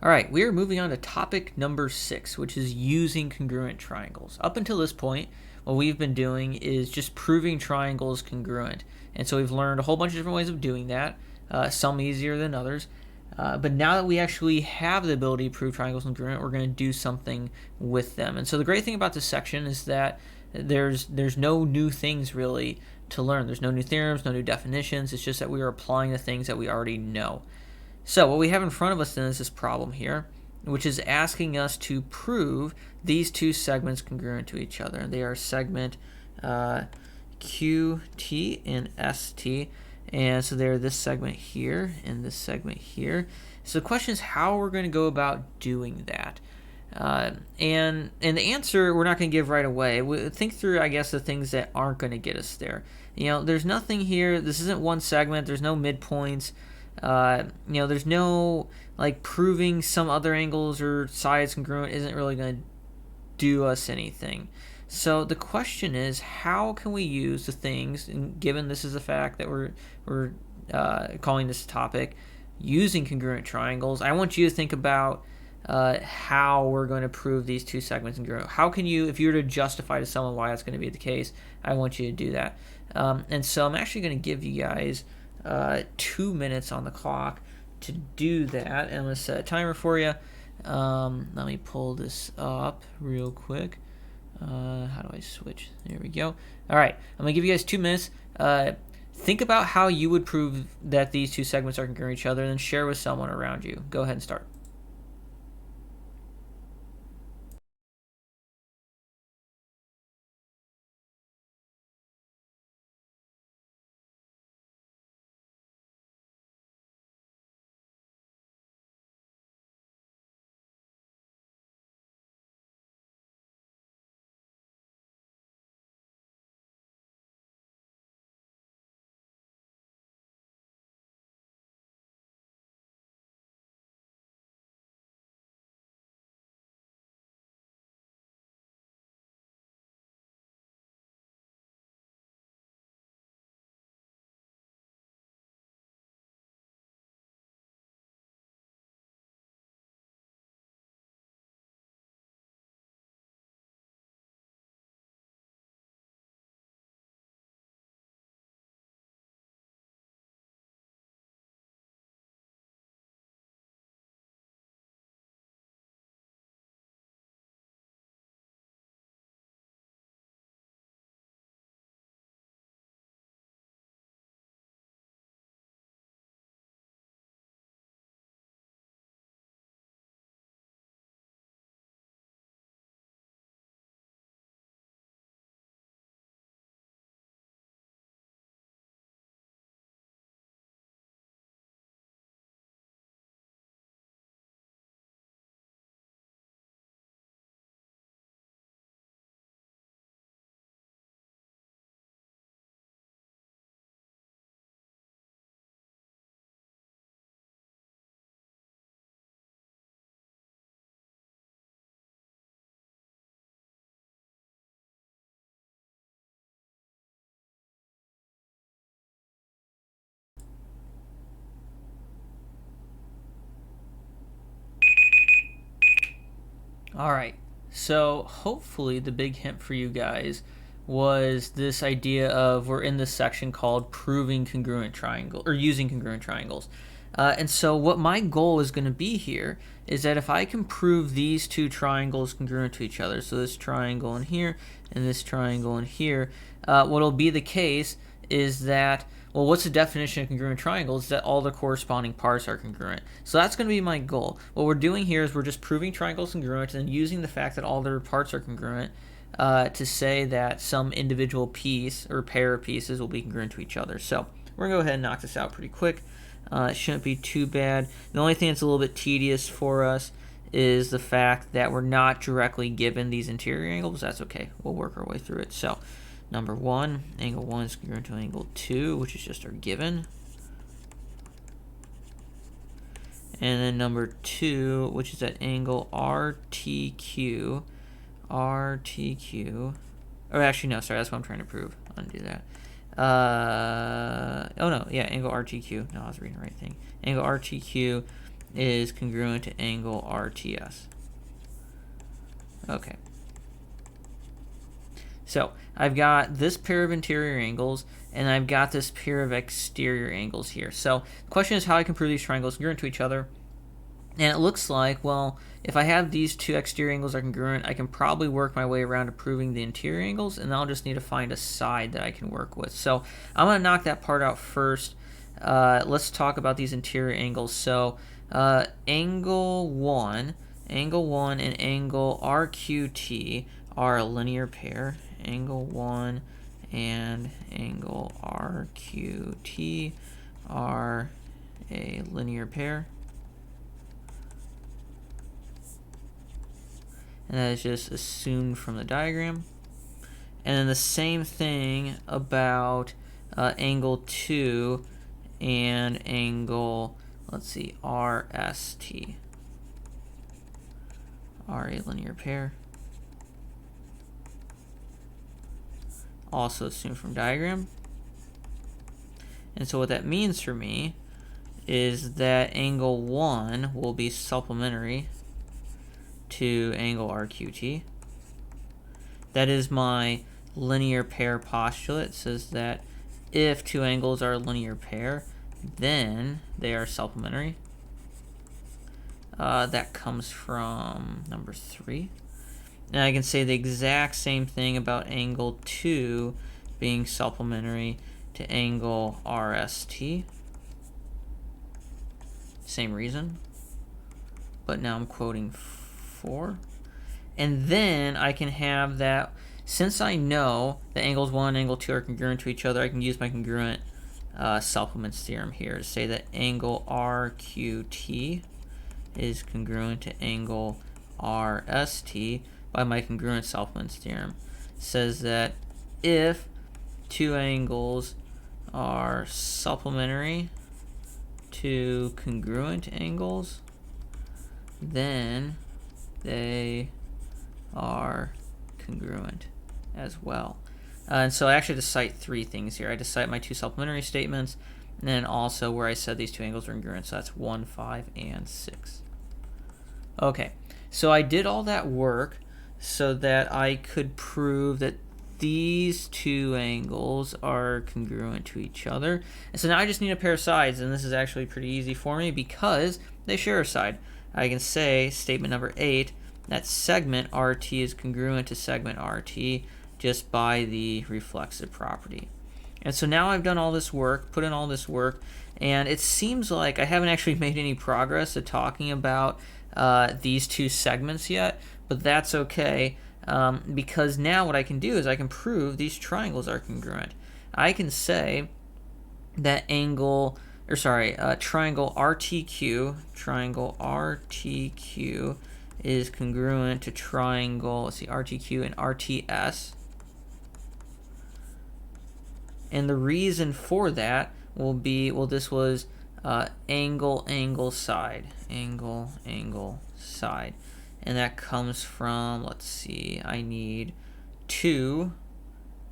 All right, we are moving on to topic number 6, which is using congruent triangles. Up until this point, what we've been doing is just proving triangles congruent. And so we've learned a whole bunch of different ways of doing that, some easier than others. But now that we actually have the ability to prove triangles congruent, we're going to do something with them. And so the great thing about this section is that there's no new things really to learn. There's no new theorems, no new definitions. It's just that we are applying the things that we already know. So what we have in front of us then is this problem here, which is asking us to prove these two segments congruent to each other. They are segment QT and ST. And so they're this segment here and this segment here. So the question is how we're going to go about doing that. And the answer we're not going to give right away. We think through, I guess, the things that aren't going to get us there. There's nothing here. This isn't one segment. There's no midpoints. There's no, like, proving some other angles or sides congruent isn't really going to do us anything. So the question is, how can we use the things, and given this is the fact that we're calling this topic, using congruent triangles, I want you to think about how we're going to prove these two segments congruent. How can you, if you were to justify to someone why that's going to be the case, I want you to do that. And so I'm actually going to give you guys 2 minutes on the clock to do that. And I'm going to set a timer for you. Let me pull this up real quick. How do I switch? There we go. All right, I'm going to give you guys 2 minutes. Think about how you would prove that these two segments are congruent to each other, and then share with someone around you. Go ahead and start. All right, so hopefully the big hint for you guys was this idea of we're in this section called proving congruent triangle or using congruent triangles. And so what my goal is going to be here is that if I can prove these two triangles congruent to each other, so this triangle in here and this triangle in here, what'll be the case is that, well, what's the definition of congruent triangles? That all the corresponding parts are congruent. So that's going to be my goal. What we're doing here is we're just proving triangles congruent and using the fact that all their parts are congruent to say that some individual piece or pair of pieces will be congruent to each other. So we're going to go ahead and knock this out pretty quick. It shouldn't be too bad. The only thing that's a little bit tedious for us is the fact that we're not directly given these interior angles. That's okay. We'll work our way through it. So number 1, angle 1 is congruent to angle 2, which is just our given. And then number 2, which is at angle RTQ. RTQ. Or actually, no, sorry, that's what I'm trying to prove. Undo that. Oh no, yeah, angle RTQ. No, I was reading the right thing. Angle RTQ is congruent to angle RTS. Okay. So I've got this pair of interior angles, and I've got this pair of exterior angles here. So the question is how I can prove these triangles congruent to each other. And it looks like, well, if I have these two exterior angles are congruent, I can probably work my way around to proving the interior angles, and I'll just need to find a side that I can work with. So I'm going to knock that part out first. Let's talk about these interior angles. So angle 1 and angle RQT are a linear pair. Angle 1 and angle RQT are a linear pair. And that is just assumed from the diagram. And then the same thing about angle 2 and angle, let's see, RST are a linear pair. Also assumed from diagram. And so what that means for me is that angle 1 will be supplementary to angle RQT. That is my linear pair postulate. It says that if two angles are a linear pair, then they are supplementary. That comes from number 3. And I can say the exact same thing about angle 2 being supplementary to angle RST. Same reason. But now I'm quoting 4. And then I can have that, since I know that angles 1 and angle 2 are congruent to each other, I can use my congruent supplements theorem here to say that angle RQT is congruent to angle RST by my congruent supplements theorem. It says that if two angles are supplementary to congruent angles, then they are congruent as well. And so I actually just cite 3 things here. I just cite my 2 supplementary statements, and then also where I said these two angles are congruent. So that's 1, 5, and 6. Okay, so I did all that work so that I could prove that these two angles are congruent to each other. And so now I just need a pair of sides, and this is actually pretty easy for me because they share a side. I can say, statement number 8, that segment RT is congruent to segment RT just by the reflexive property. And so now I've done all this work, put in all this work, and it seems like I haven't actually made any progress at talking about these two segments yet, but that's okay, because now what I can do is I can prove these triangles are congruent. I can say that triangle RTQ is congruent to triangle, let's see, RTQ and RTS. And the reason for that will be, well, this was angle, side. And that comes from, let's see, I need 2,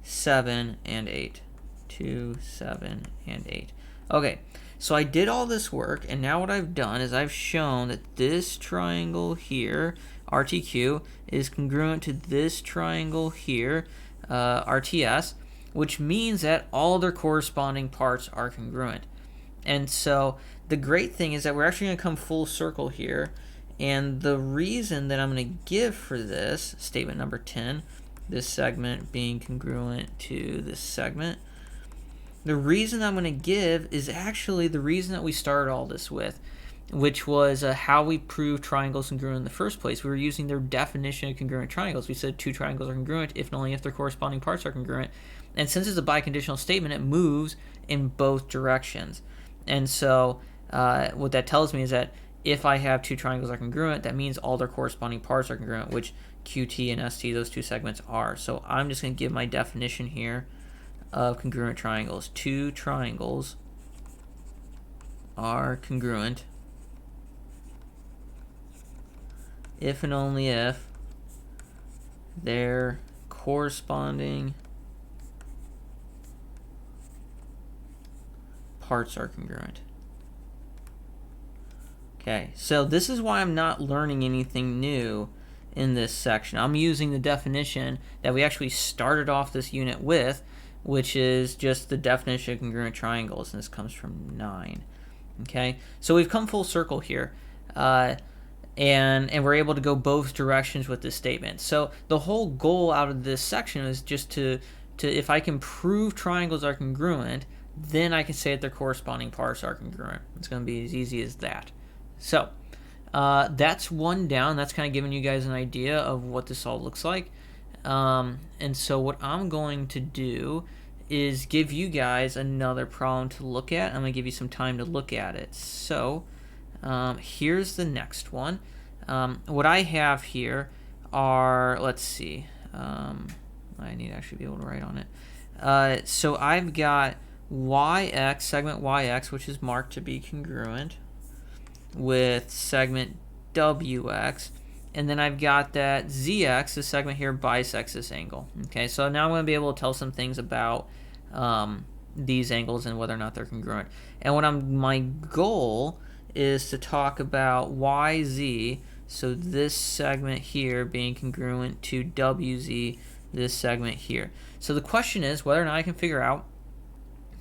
7, and 8. 2, 7, and 8. Okay, so I did all this work, and now what I've done is I've shown that this triangle here, RTQ, is congruent to this triangle here, RTS, which means that all their corresponding parts are congruent. And so the great thing is that we're actually going to come full circle here, and the reason that I'm going to give for this, statement number 10, this segment being congruent to this segment, the reason I'm going to give is actually the reason that we started all this with, which was how we proved triangles congruent in the first place. We were using their definition of congruent triangles. We said two triangles are congruent if and only if their corresponding parts are congruent. And since it's a biconditional statement, it moves in both directions. And so what that tells me is that if I have two triangles are congruent, that means all their corresponding parts are congruent, which QT and ST, those two segments, are. So I'm just going to give my definition here of congruent triangles. Two triangles are congruent if and only if their corresponding parts are congruent. Okay, so this is why I'm not learning anything new in this section. I'm using the definition that we actually started off this unit with, which is just the definition of congruent triangles, and this comes from 9. Okay, so we've come full circle here, and we're able to go both directions with this statement. So the whole goal out of this section is just to if I can prove triangles are congruent, then I can say that their corresponding parts are congruent. It's going to be as easy as that. So that's one down. That's kind of giving you guys an idea of what this all looks like. And so what I'm going to do is give you guys another problem to look at. I'm going to give you some time to look at it. So here's the next one. What I have here are, let's see, I need to actually be able to write on it. So I've got YX, segment YX, which is marked to be congruent with segment WX, and then I've got that ZX, the segment here, bisects this angle. Okay, so now I'm going to be able to tell some things about these angles and whether or not they're congruent. And my goal is to talk about YZ, so this segment here being congruent to WZ, this segment here. So the question is whether or not I can figure out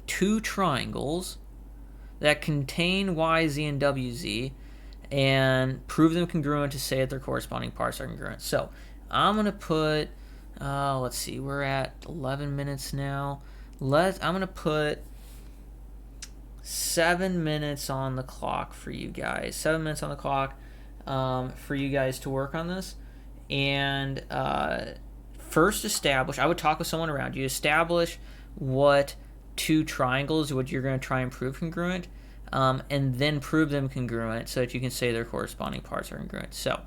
two triangles that contain YZ and WZ and prove them congruent to say that their corresponding parts are congruent. So I'm going to put, let's see, we're at 11 minutes now. I'm going to put 7 minutes on the clock for you guys. 7 minutes on the clock for you guys to work on this. And first establish, I would talk with someone around you, establish what two triangles, what you're going to try and prove congruent, and then prove them congruent so that you can say their corresponding parts are congruent. So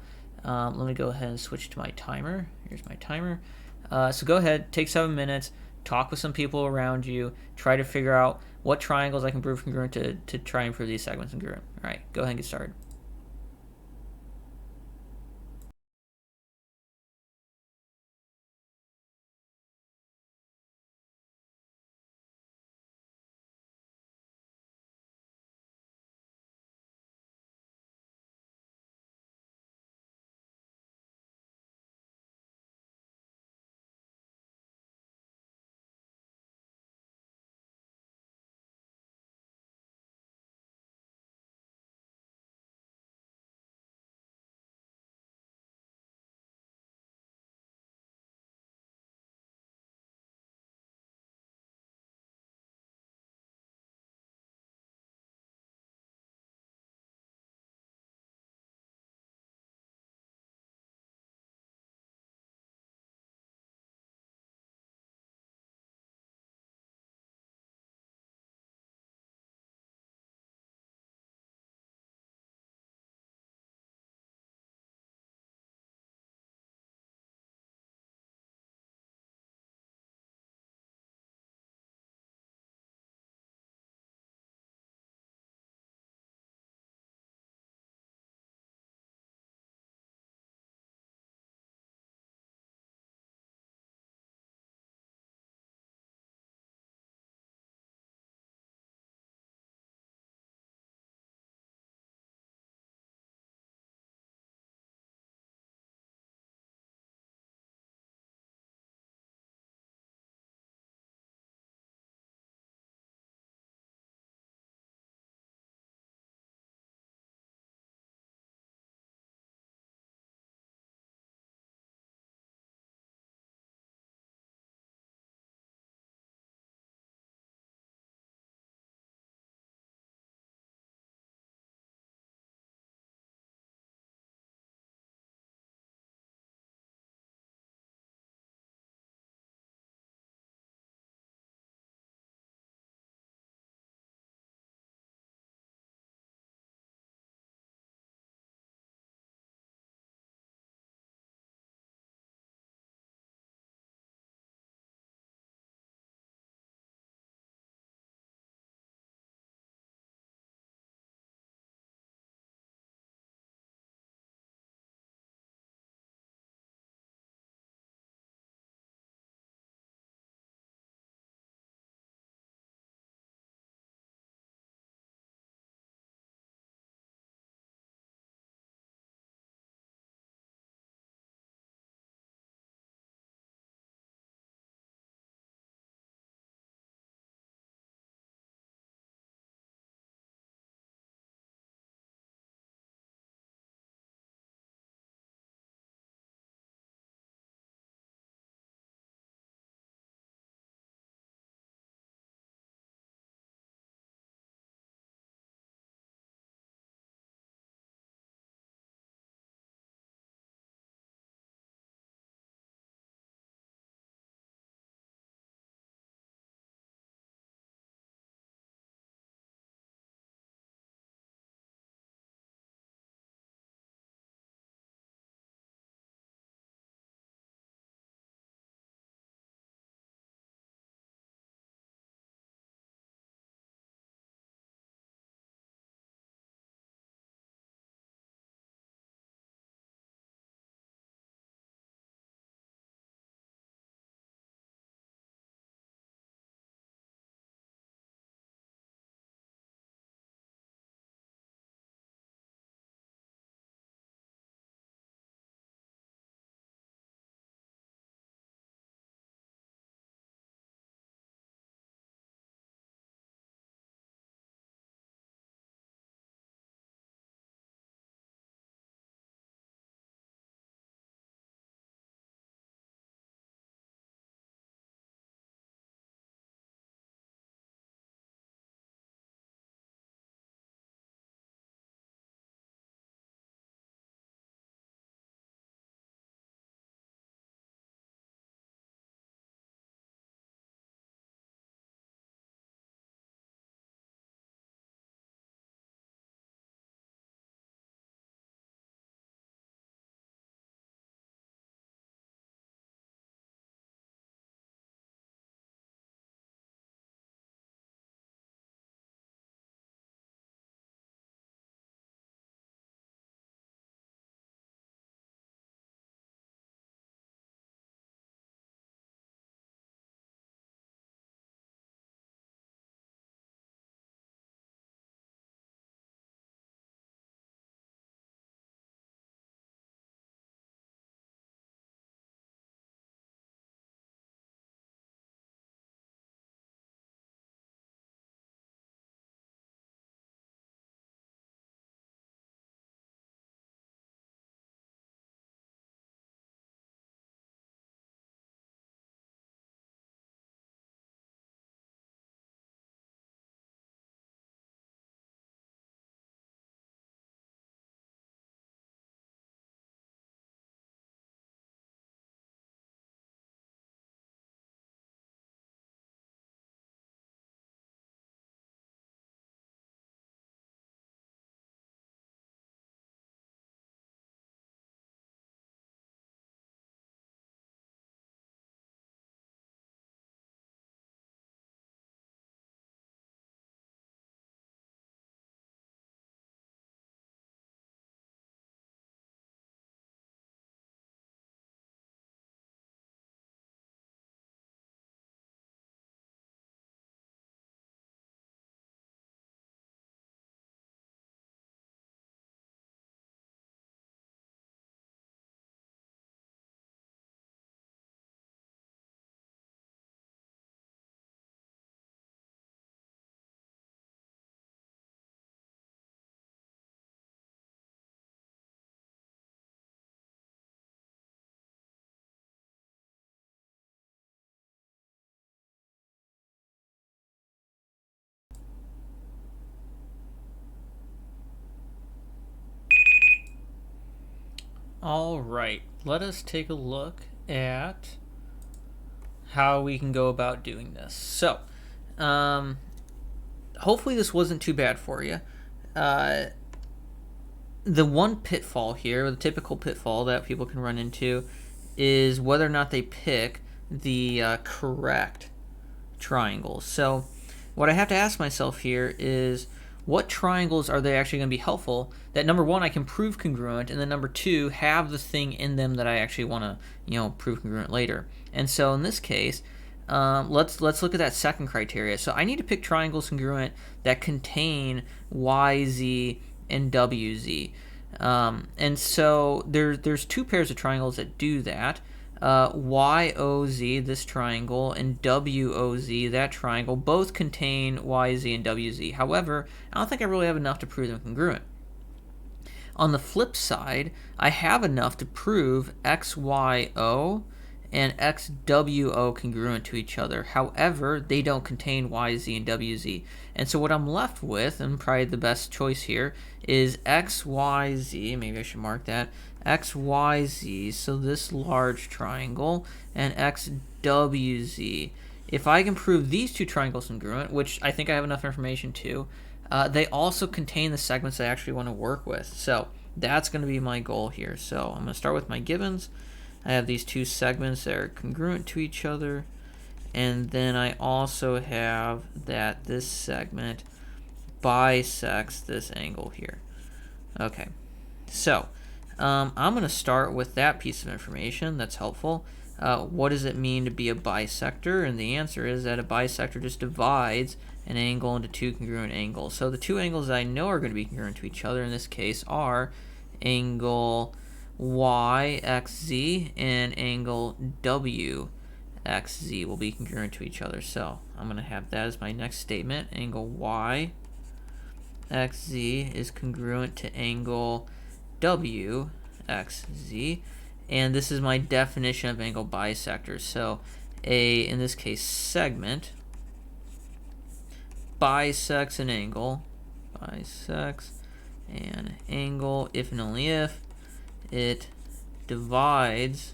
let me go ahead and switch to my timer. Here's my timer. So go ahead, take 7 minutes, talk with some people around you, try to figure out what triangles I can prove congruent to try and prove these segments congruent. All right, go ahead and get started. All right, let us take a look at how we can go about doing this. So, hopefully this wasn't too bad for you. The one pitfall here, or the typical pitfall that people can run into, is whether or not they pick the correct triangles. So what I have to ask myself here is, what triangles are they actually going to be helpful that, number one, I can prove congruent, and then number two, have the thing in them that I actually want to prove congruent later. And so in this case, let's look at that second criteria. So I need to pick triangles congruent that contain YZ and WZ. And so there's two pairs of triangles that do that. YOZ, this triangle, and WOZ, that triangle, both contain YZ and WZ. However, I don't think I really have enough to prove them congruent. On the flip side, I have enough to prove XYO and XWO congruent to each other. However, they don't contain YZ and WZ. And so what I'm left with, and probably the best choice here, is XYZ, maybe I should mark that, XYZ, so this large triangle, and XWZ. If I can prove these two triangles congruent, which I think I have enough information to, they also contain the segments I actually want to work with. So that's going to be my goal here. So I'm going to start with my givens. I have these two segments that are congruent to each other, and then I also have that this segment bisects this angle here. Okay, so I'm going to start with that piece of information that's helpful. What does it mean to be a bisector? And the answer is that a bisector just divides an angle into two congruent angles. So the two angles that I know are going to be congruent to each other in this case are angle YXZ and angle WXZ will be congruent to each other. So I'm going to have that as my next statement. Angle YXZ is congruent to angle WXZ, and this is my definition of angle bisector. So in this case, segment bisects an angle, if and only if it divides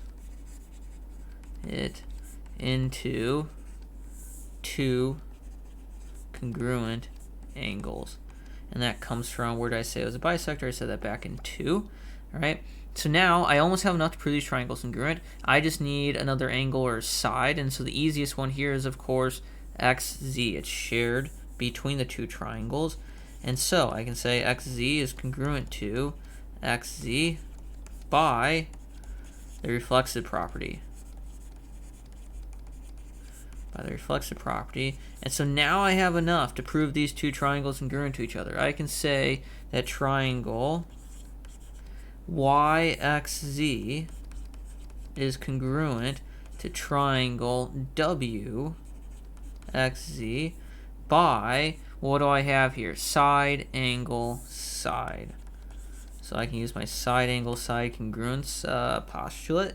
it into two congruent angles. And that comes from, where did I say it was a bisector? I said that back in 2. All right. So now I almost have enough to prove these triangles congruent. I just need another angle or side, and so the easiest one here is, of course, XZ. It's shared between the two triangles, and so I can say XZ is congruent to XZ by the reflexive property. And so now I have enough to prove these two triangles congruent to each other. I can say that triangle YXZ is congruent to triangle WXZ by, what do I have here? Side, angle, side. So I can use my side, angle, side congruence postulate.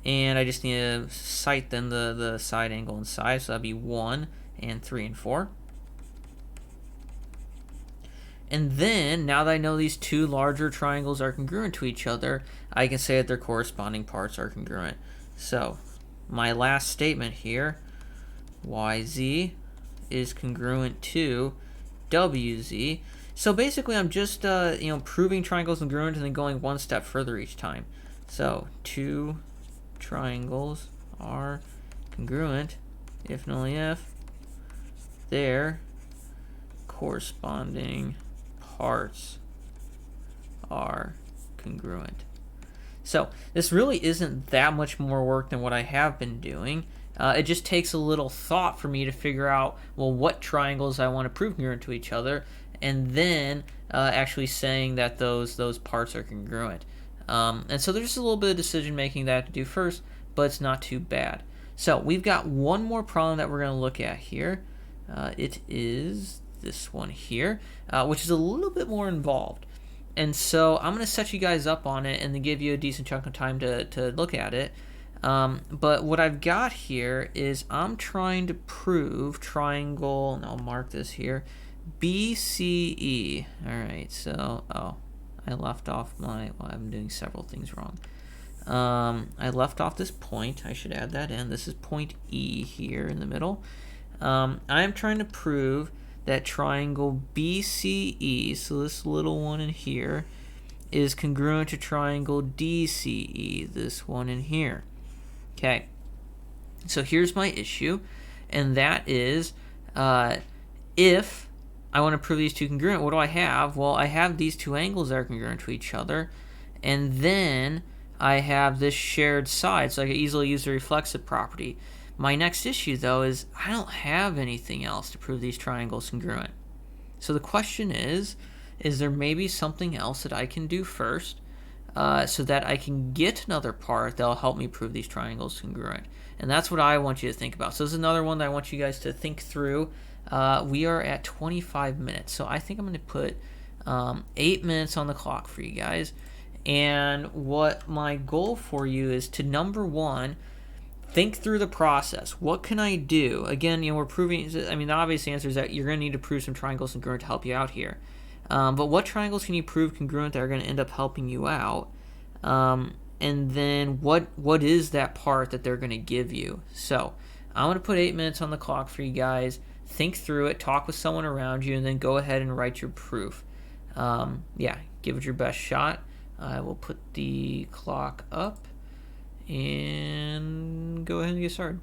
And I just need to cite then the side, angle, and side. So that'd be 1 and 3 and 4. And then, now that I know these two larger triangles are congruent to each other, I can say that their corresponding parts are congruent. So my last statement here, YZ is congruent to WZ. So basically I'm just proving triangles congruent and then going one step further each time. So two triangles are congruent if and only if their corresponding parts are congruent. So this really isn't that much more work than what I have been doing. It just takes a little thought for me to figure out, well, what triangles I want to prove congruent to each other, and then actually saying that those parts are congruent. And so there's just a little bit of decision making that I have to do first, but it's not too bad. So we've got one more problem that we're going to look at here. It is this one here, which is a little bit more involved. And so I'm going to set you guys up on it and then give you a decent chunk of time to look at it. But what I've got here is I'm trying to prove triangle, and I'll mark this here, BCE. All right, so, I left off my, well, I'm doing several things wrong. I left off this point. I should add that in. This is point E here in the middle. I'm trying to prove that triangle BCE, so this little one in here, is congruent to triangle DCE, this one in here. Okay, so here's my issue, and that is if I want to prove these two congruent, what do I have? Well, I have these two angles that are congruent to each other, and then I have this shared side, so I can easily use the reflexive property. My next issue, though, is I don't have anything else to prove these triangles congruent. So the question is there maybe something else that I can do first so that I can get another part that'll help me prove these triangles congruent? And that's what I want you to think about. So this is another one that I want you guys to think through. We are at 25 minutes, so I think I'm going to put 8 minutes on the clock for you guys. And what my goal for you is to, number one, think through the process. What can I do? Again, we're proving, I mean, the obvious answer is that you're going to need to prove some triangles congruent to help you out here. But what triangles can you prove congruent that are going to end up helping you out? And then what is that part that they're going to give you? So I'm going to put 8 minutes on the clock for you guys. Think through it, talk with someone around you, and then go ahead and write your proof. Yeah, give it your best shot. I will put the clock up and go ahead and get started.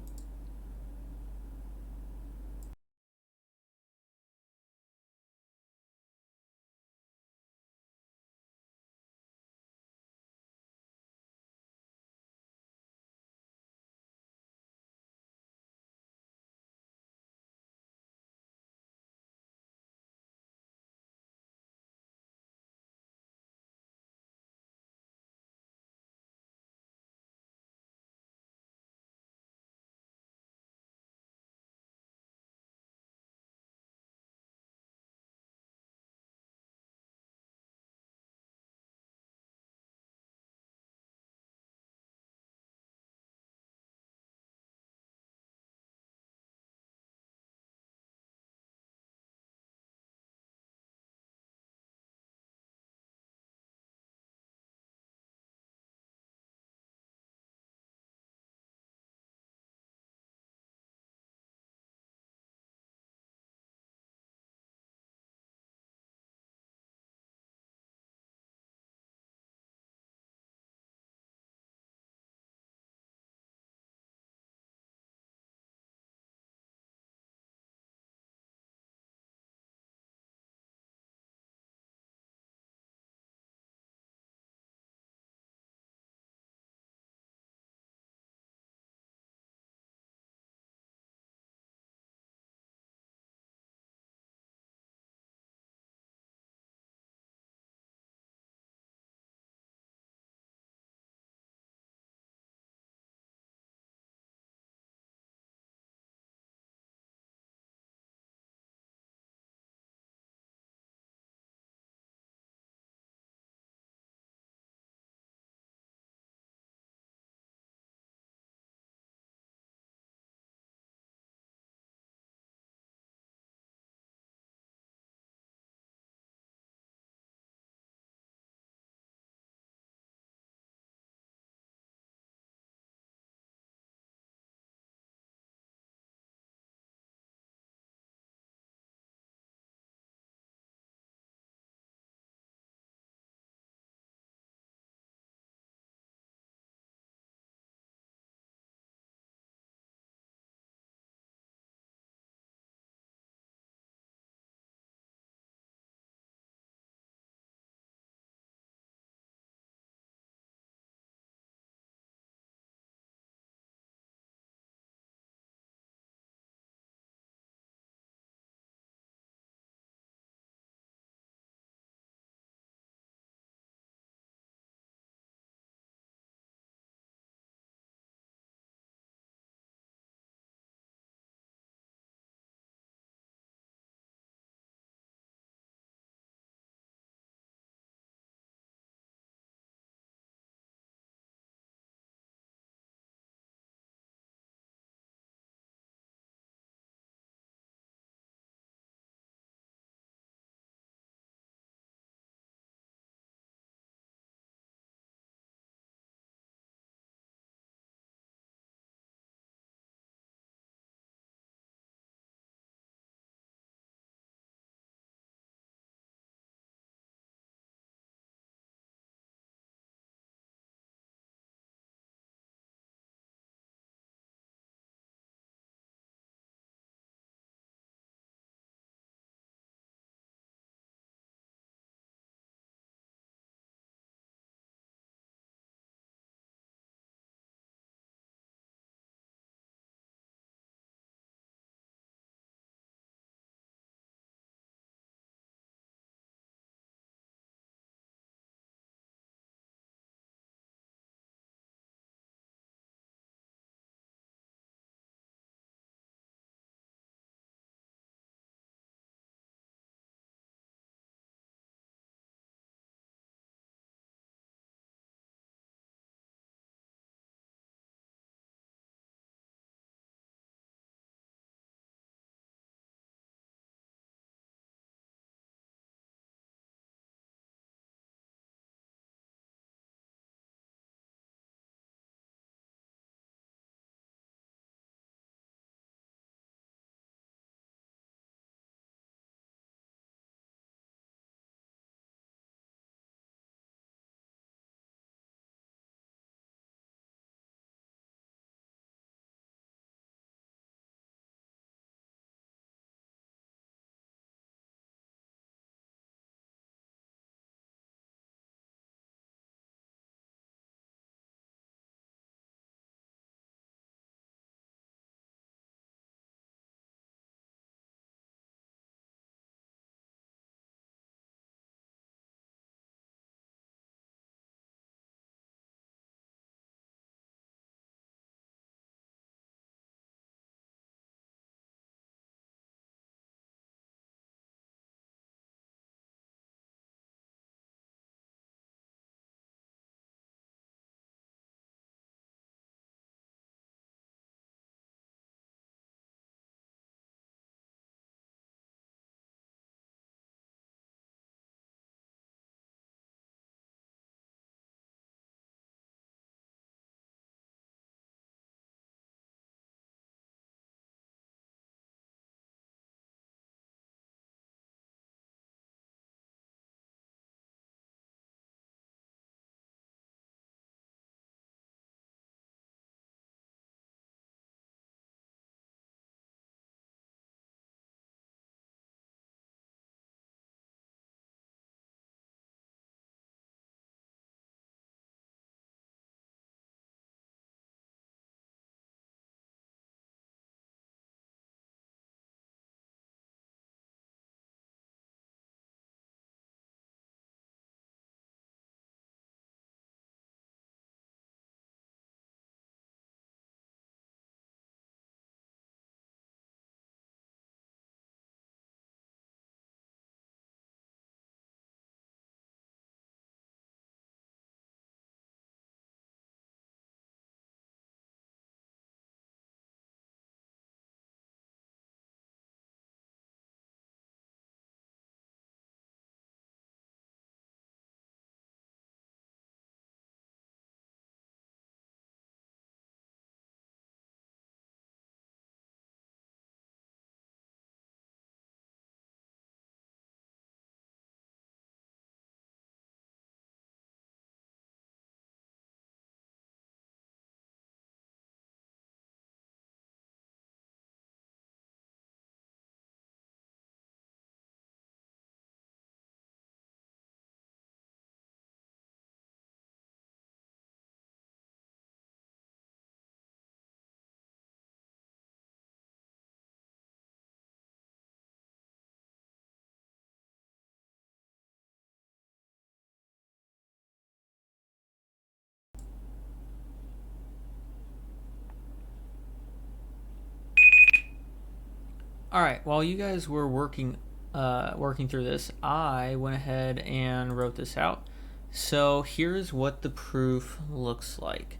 All right, while you guys were working through this, I went ahead and wrote this out. So here's what the proof looks like.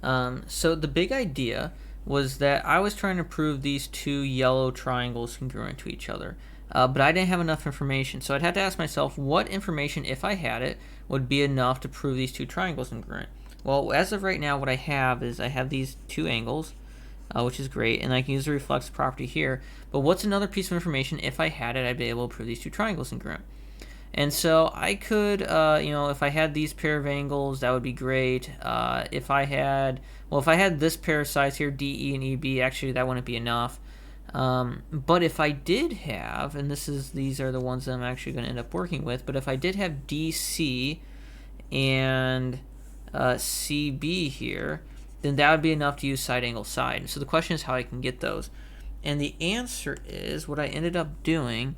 So the big idea was that I was trying to prove these two yellow triangles congruent to each other, but I didn't have enough information. So I'd have to ask myself what information, if I had it, would be enough to prove these two triangles congruent. Well, as of right now, what I have is I have these two angles, which is great, and I can use the reflexive property here. But what's another piece of information, if I had it, I'd be able to prove these two triangles congruent. And so I could, if I had these pair of angles, that would be great. If I had this pair of sides here, DE and EB, actually that wouldn't be enough. But if I did have, and these are the ones that I'm actually going to end up working with, but if I did have DC and CB here, then that would be enough to use side angle side. And so the question is how I can get those. And the answer is, what I ended up doing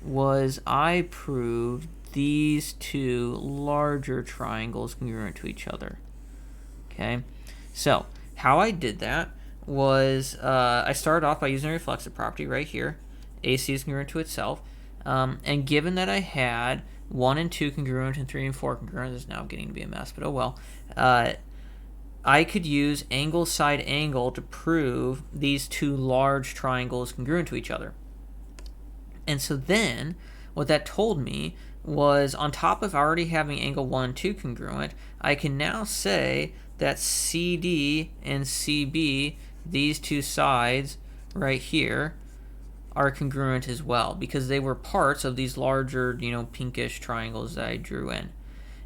was I proved these two larger triangles congruent to each other. Okay, so how I did that was I started off by using a reflexive property right here. AC is congruent to itself. And given that I had 1 and 2 congruent and 3 and 4 congruent, this is now getting to be a mess, but oh well. I could use angle side angle to prove these two large triangles congruent to each other. And so then what that told me was, on top of already having angle 1 and 2 congruent, I can now say that CD and CB, these two sides right here, are congruent as well, because they were parts of these larger, pinkish triangles that I drew in.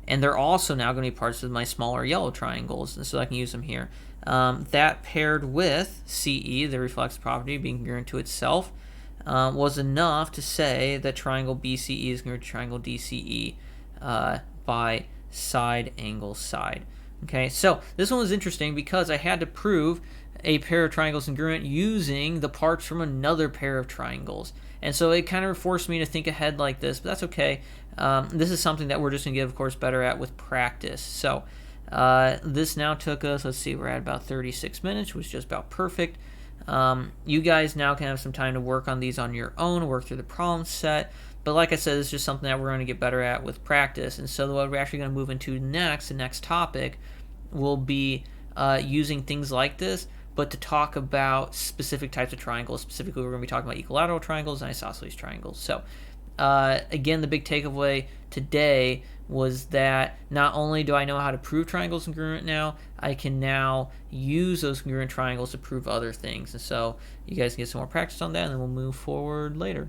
And they're also now going to be parts of my smaller yellow triangles, and so I can use them here. That paired with CE, the reflexive property, being congruent to itself, was enough to say that triangle BCE is congruent to triangle DCE by side angle side. Okay, so this one was interesting because I had to prove a pair of triangles congruent using the parts from another pair of triangles. And so it kind of forced me to think ahead like this, but that's okay. This is something that we're just going to get, of course, better at with practice. So this now took us, let's see, we're at about 36 minutes, which is just about perfect. You guys now can have some time to work on these on your own, work through the problem set. But like I said, it's just something that we're going to get better at with practice. And so what we're actually going to move into next, the next topic, will be using things like this, but to talk about specific types of triangles. Specifically, we're going to be talking about equilateral triangles and isosceles triangles. So again, the big takeaway today was that not only do I know how to prove triangles congruent now, I can now use those congruent triangles to prove other things. And so you guys can get some more practice on that, and then we'll move forward later.